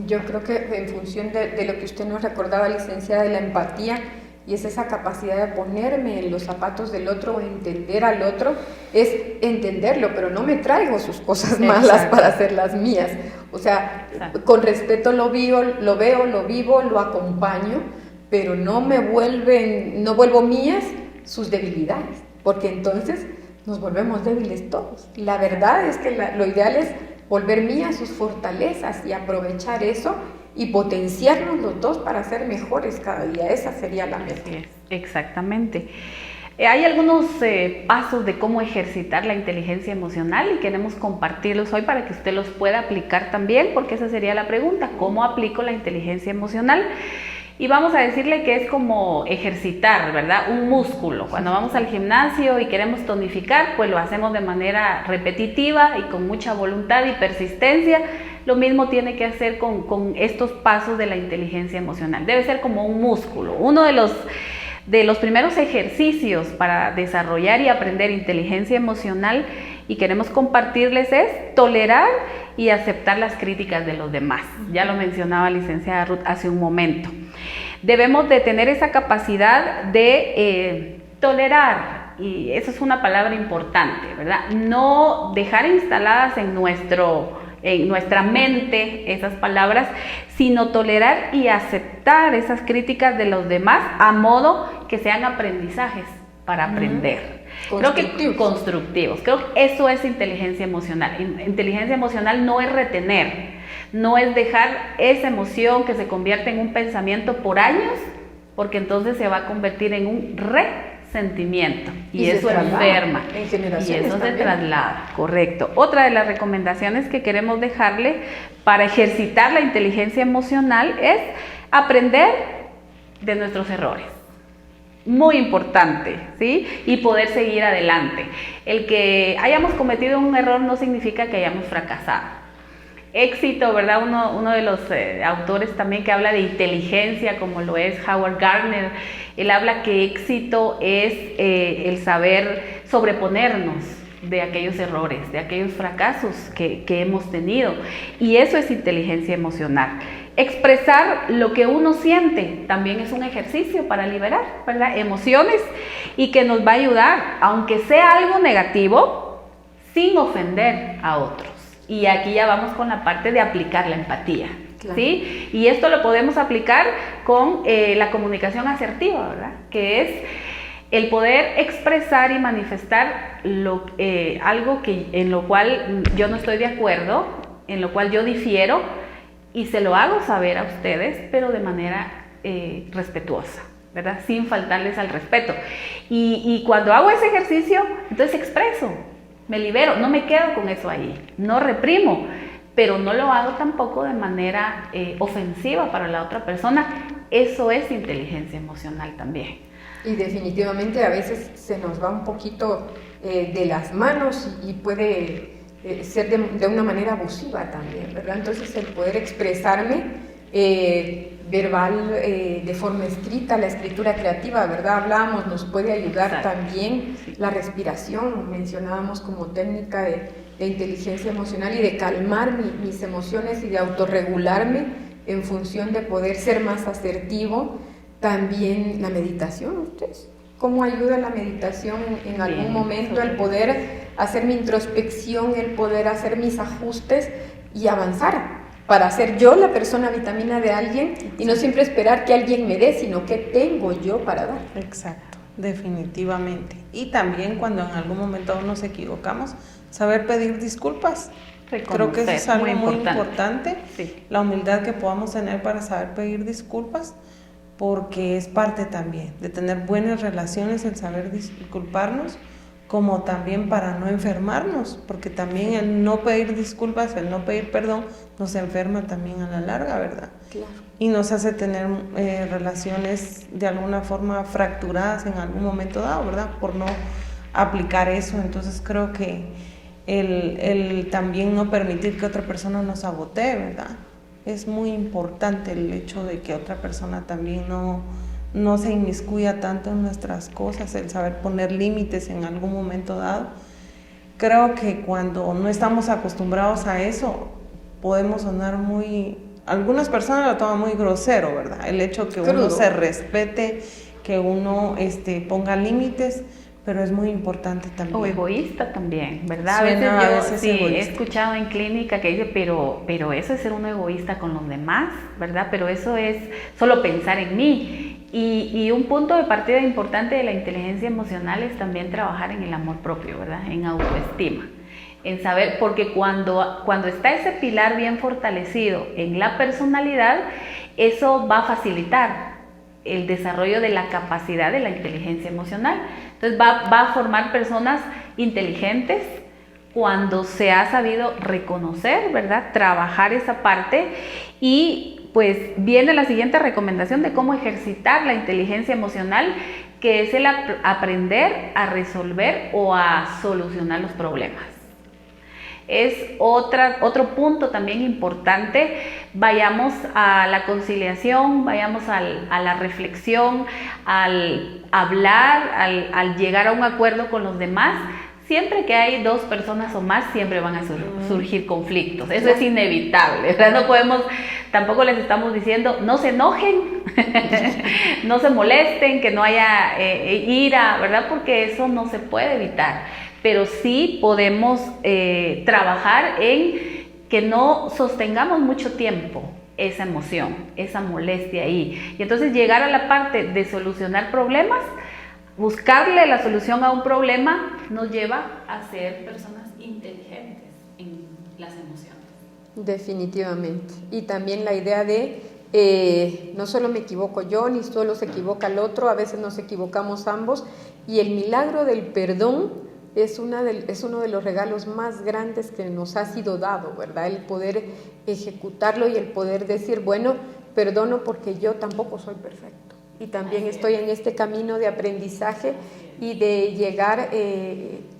Yo creo que en función de lo que usted nos recordaba, licenciada, de la empatía, y es esa capacidad de ponerme en los zapatos del otro, entender al otro, es entenderlo, pero no me traigo sus cosas malas para hacer las mías. O sea, con respeto lo veo, lo vivo, lo acompaño, pero no vuelvo mías sus debilidades, porque entonces nos volvemos débiles todos. La verdad es que lo ideal es volver mías sus fortalezas y aprovechar eso y potenciarnos los dos para ser mejores cada día. Esa sería la meta. Exactamente. Hay algunos pasos de cómo ejercitar la inteligencia emocional y queremos compartirlos hoy para que usted los pueda aplicar también, porque esa sería la pregunta: ¿cómo aplico la inteligencia emocional? Y vamos a decirle que es como ejercitar, ¿verdad? Un músculo. Cuando vamos al gimnasio y queremos tonificar, pues lo hacemos de manera repetitiva y con mucha voluntad y persistencia. Lo mismo tiene que hacer con estos pasos de la inteligencia emocional. Debe ser como un músculo. Uno de los primeros ejercicios para desarrollar y aprender inteligencia emocional, y queremos compartirles, es tolerar y aceptar las críticas de los demás. Ya lo mencionaba la licenciada Ruth hace un momento. Debemos de tener esa capacidad de tolerar, y eso es una palabra importante, ¿verdad? No dejar instaladas en nuestra mente esas palabras, sino tolerar y aceptar esas críticas de los demás a modo que sean aprendizajes para aprender. Creo que constructivos. Creo que eso es inteligencia emocional. Inteligencia emocional no es retener, no es dejar esa emoción que se convierte en un pensamiento por años, porque entonces se va a convertir en un resentimiento y eso enferma y eso se traslada, correcto. Otra de las recomendaciones que queremos dejarle para ejercitar la inteligencia emocional es aprender de nuestros errores. Muy importante, ¿sí? Y poder seguir adelante. El que hayamos cometido un error no significa que hayamos fracasado. Éxito, ¿verdad? Uno de los autores también que habla de inteligencia, como lo es Howard Gardner, él habla que éxito es el saber sobreponernos de aquellos errores, de aquellos fracasos que hemos tenido. Y eso es inteligencia emocional. Expresar lo que uno siente también es un ejercicio para liberar, ¿verdad?, emociones, y que nos va a ayudar, aunque sea algo negativo, sin ofender a otros. Y aquí ya vamos con la parte de aplicar la empatía, claro. ¿Sí? Y esto lo podemos aplicar con la comunicación asertiva, ¿verdad?, que es el poder expresar y manifestar algo en lo cual yo no estoy de acuerdo, en lo cual yo difiero, y se lo hago saber a ustedes, pero de manera respetuosa, ¿verdad?, sin faltarles al respeto. Y cuando hago ese ejercicio, entonces expreso, me libero, no me quedo con eso ahí, no reprimo, pero no lo hago tampoco de manera ofensiva para la otra persona. Eso es inteligencia emocional también. Y definitivamente a veces se nos va un poquito de las manos y puede ser de una manera abusiva también, ¿verdad? Entonces el poder expresarme verbal, de forma escrita, la escritura creativa, ¿verdad? Hablábamos, nos puede ayudar. Exacto. También la respiración, mencionábamos como técnica de inteligencia emocional y de calmar mis emociones y de autorregularme en función de poder ser más asertivo. También la meditación, ustedes, ¿cómo ayuda la meditación en algún momento el poder hacer mi introspección, el poder hacer mis ajustes y avanzar para ser yo la persona vitamina de alguien y no siempre esperar que alguien me dé, sino que tengo yo para dar? Exacto, definitivamente. Y también cuando en algún momento nos equivocamos, saber pedir disculpas. Creo que eso es algo muy importante. Sí. La humildad que podamos tener para saber pedir disculpas, porque es parte también de tener buenas relaciones, el saber disculparnos, como también para no enfermarnos, porque también el no pedir disculpas, el no pedir perdón, nos enferma también a la larga, ¿verdad? Claro. Y nos hace tener relaciones de alguna forma fracturadas en algún momento dado, ¿verdad? Por no aplicar eso. Entonces creo que el también no permitir que otra persona nos sabotee, ¿verdad? Es muy importante el hecho de que otra persona también no se inmiscuya tanto en nuestras cosas, el saber poner límites en algún momento dado. Creo que cuando no estamos acostumbrados a eso, podemos sonar algunas personas lo toman muy grosero, ¿verdad? El hecho que uno se respete, que uno ponga límites, pero es muy importante también. O egoísta también, ¿verdad? A veces sí, he escuchado en clínica que dice, pero eso es ser uno egoísta con los demás, ¿verdad? Pero eso es solo pensar en mí. Y un punto de partida importante de la inteligencia emocional es también trabajar en el amor propio, ¿verdad? En autoestima, en saber, porque cuando está ese pilar bien fortalecido en la personalidad, eso va a facilitar el desarrollo de la capacidad de la inteligencia emocional. Entonces va a formar personas inteligentes cuando se ha sabido reconocer, ¿verdad? Trabajar esa parte, y pues viene la siguiente recomendación de cómo ejercitar la inteligencia emocional, que es el aprender a resolver o a solucionar los problemas. Es otro punto también importante. Vayamos a la conciliación, vayamos a la reflexión, al hablar, al llegar a un acuerdo con los demás. Siempre que hay dos personas o más, siempre van a surgir conflictos. Eso es inevitable, ¿verdad? No podemos, tampoco les estamos diciendo, no se enojen, no se molesten, que no haya ira, ¿verdad? Porque eso no se puede evitar. Pero sí podemos trabajar en que no sostengamos mucho tiempo esa emoción, esa molestia ahí. Y entonces llegar a la parte de solucionar problemas, buscarle la solución a un problema, nos lleva a ser personas inteligentes en las emociones. Definitivamente. Y también la idea de no solo me equivoco yo, ni solo se equivoca el otro, a veces nos equivocamos ambos, y el milagro del perdón es uno de los regalos más grandes que nos ha sido dado, ¿verdad? El poder ejecutarlo y el poder decir, bueno, perdono porque yo tampoco soy perfecto. y también estoy en este camino de aprendizaje y de llegar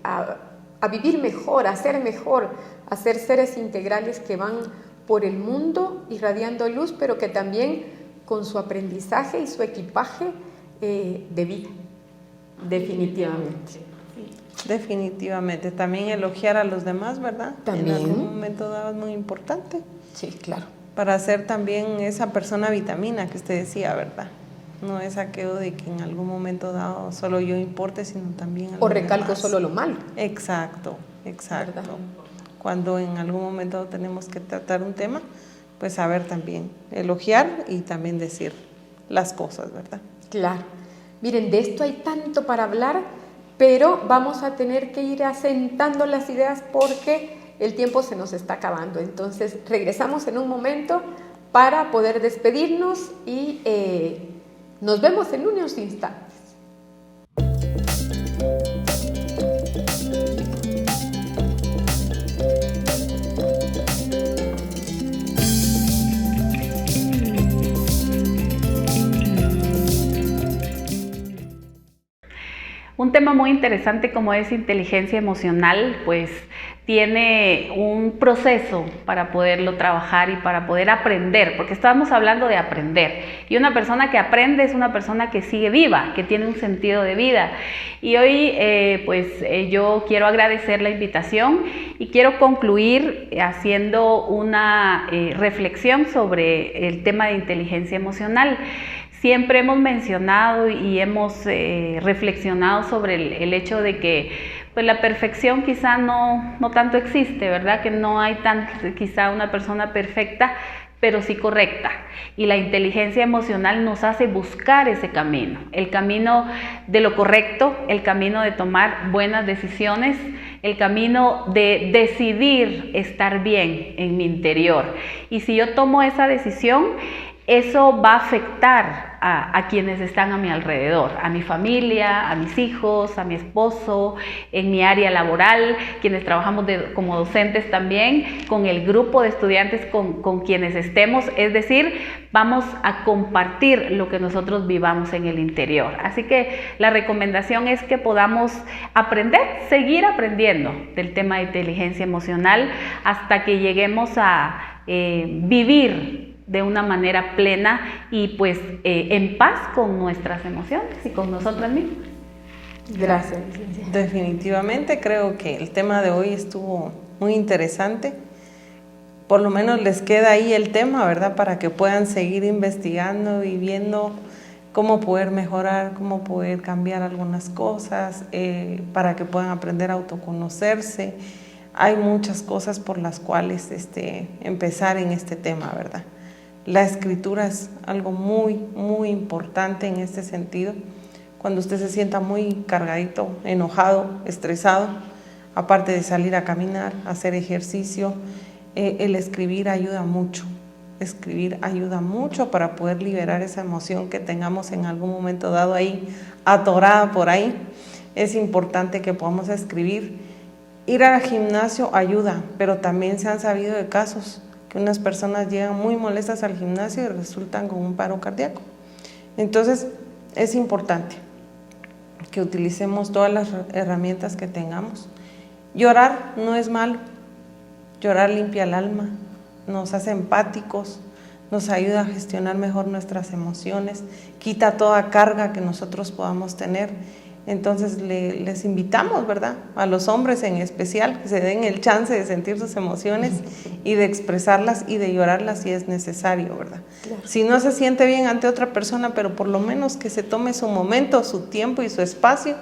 a vivir mejor, a ser seres integrales que van por el mundo irradiando luz, pero que también con su aprendizaje y su equipaje de vida, definitivamente. Definitivamente, también elogiar a los demás, ¿verdad? También. En algún momento dado es muy importante. Sí, claro. Para ser también esa persona vitamina que usted decía, ¿verdad? No es aquello de que en algún momento dado solo yo importe, sino también a los O recalco demás. solo lo malo. Exacto. ¿Verdad? Cuando en algún momento tenemos que tratar un tema, pues saber también elogiar y también decir las cosas, ¿verdad? Claro. Miren, de esto hay tanto para hablar, pero vamos a tener que ir asentando las ideas porque el tiempo se nos está acabando. Entonces, regresamos en un momento para poder despedirnos y nos vemos en unos instantes. Un tema muy interesante como es inteligencia emocional, pues tiene un proceso para poderlo trabajar y para poder aprender, porque estamos hablando de aprender. Y una persona que aprende es una persona que sigue viva, que tiene un sentido de vida. Y hoy yo quiero agradecer la invitación y quiero concluir haciendo una reflexión sobre el tema de inteligencia emocional. Siempre hemos mencionado y hemos reflexionado sobre el hecho de que pues, la perfección quizá no tanto existe, ¿verdad? Que no hay quizá una persona perfecta, pero sí correcta. Y la inteligencia emocional nos hace buscar ese camino, el camino de lo correcto, el camino de tomar buenas decisiones, el camino de decidir estar bien en mi interior. Y si yo tomo esa decisión, eso va a afectar a quienes están a mi alrededor, a mi familia, a mis hijos, a mi esposo, en mi área laboral, quienes trabajamos como docentes también, con el grupo de estudiantes con quienes estemos, es decir, vamos a compartir lo que nosotros vivamos en el interior. Así que la recomendación es que podamos aprender, seguir aprendiendo del tema de inteligencia emocional hasta que lleguemos a vivir de una manera plena y pues en paz con nuestras emociones y con nosotras mismas. Gracias. Definitivamente creo que el tema de hoy estuvo muy interesante. Por lo menos les queda ahí el tema, ¿verdad? Para que puedan seguir investigando y viendo cómo poder mejorar, cómo poder cambiar algunas cosas, para que puedan aprender a autoconocerse. Hay muchas cosas por las cuales empezar en este tema, ¿verdad? La escritura es algo muy, muy importante en este sentido. Cuando usted se sienta muy cargadito, enojado, estresado, aparte de salir a caminar, hacer ejercicio, el escribir ayuda mucho. Escribir ayuda mucho para poder liberar esa emoción que tengamos en algún momento dado ahí, atorada por ahí. Es importante que podamos escribir. Ir al gimnasio ayuda, pero también se han sabido de casos que unas personas llegan muy molestas al gimnasio y resultan con un paro cardíaco. Entonces, es importante que utilicemos todas las herramientas que tengamos. Llorar no es malo. Llorar limpia el alma, nos hace empáticos, nos ayuda a gestionar mejor nuestras emociones, quita toda carga que nosotros podamos tener. Entonces les invitamos, ¿verdad? A los hombres en especial, que se den el chance de sentir sus emociones y de expresarlas y de llorarlas si es necesario, ¿verdad? Claro. Si no se siente bien ante otra persona, pero por lo menos que se tome su momento, su tiempo y su espacio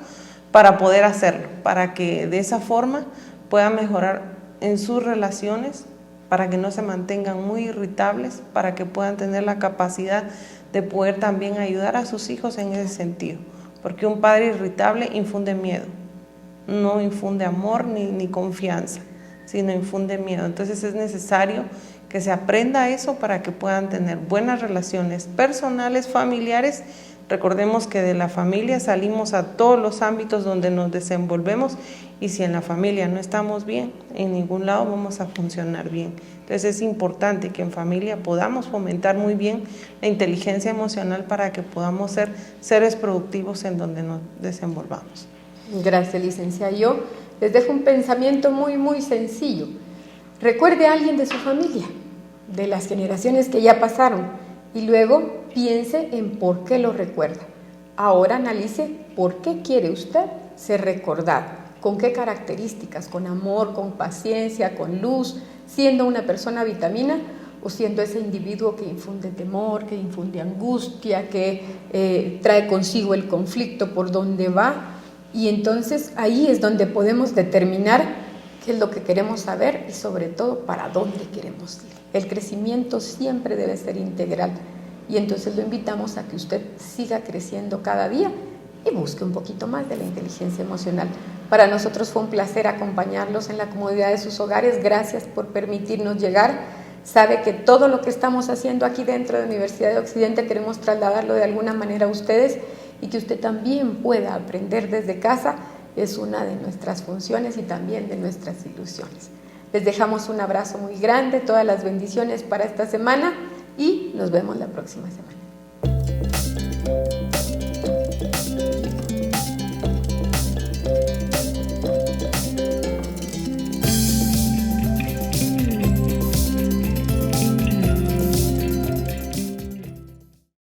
para poder hacerlo, para que de esa forma pueda mejorar en sus relaciones, para que no se mantengan muy irritables, para que puedan tener la capacidad de poder también ayudar a sus hijos en ese sentido. Porque un padre irritable infunde miedo, no infunde amor ni confianza, sino infunde miedo. Entonces es necesario que se aprenda eso para que puedan tener buenas relaciones personales, familiares, Recordemos que de la familia salimos a todos los ámbitos donde nos desenvolvemos y si en la familia no estamos bien, en ningún lado vamos a funcionar bien. Entonces es importante que en familia podamos fomentar muy bien la inteligencia emocional para que podamos ser seres productivos en donde nos desenvolvamos. Gracias, licenciada. Yo les dejo un pensamiento muy sencillo. Recuerde a alguien de su familia, de las generaciones que ya pasaron, y luego piense en por qué lo recuerda. Ahora analice por qué quiere usted ser recordado, con qué características, con amor, con paciencia, con luz, siendo una persona vitamina o siendo ese individuo que infunde temor, que infunde angustia, que trae consigo el conflicto por donde va. Y entonces ahí es donde podemos determinar qué es lo que queremos saber y sobre todo para dónde queremos ir. El crecimiento siempre debe ser integral y entonces lo invitamos a que usted siga creciendo cada día y busque un poquito más de la inteligencia emocional. Para nosotros fue un placer acompañarlos en la comodidad de sus hogares. Gracias por permitirnos llegar. Sabe que todo lo que estamos haciendo aquí dentro de Universidad de Occidente queremos trasladarlo de alguna manera a ustedes y que usted también pueda aprender desde casa. Es una de nuestras funciones y también de nuestras ilusiones. Les dejamos un abrazo muy grande, todas las bendiciones para esta semana y nos vemos la próxima semana.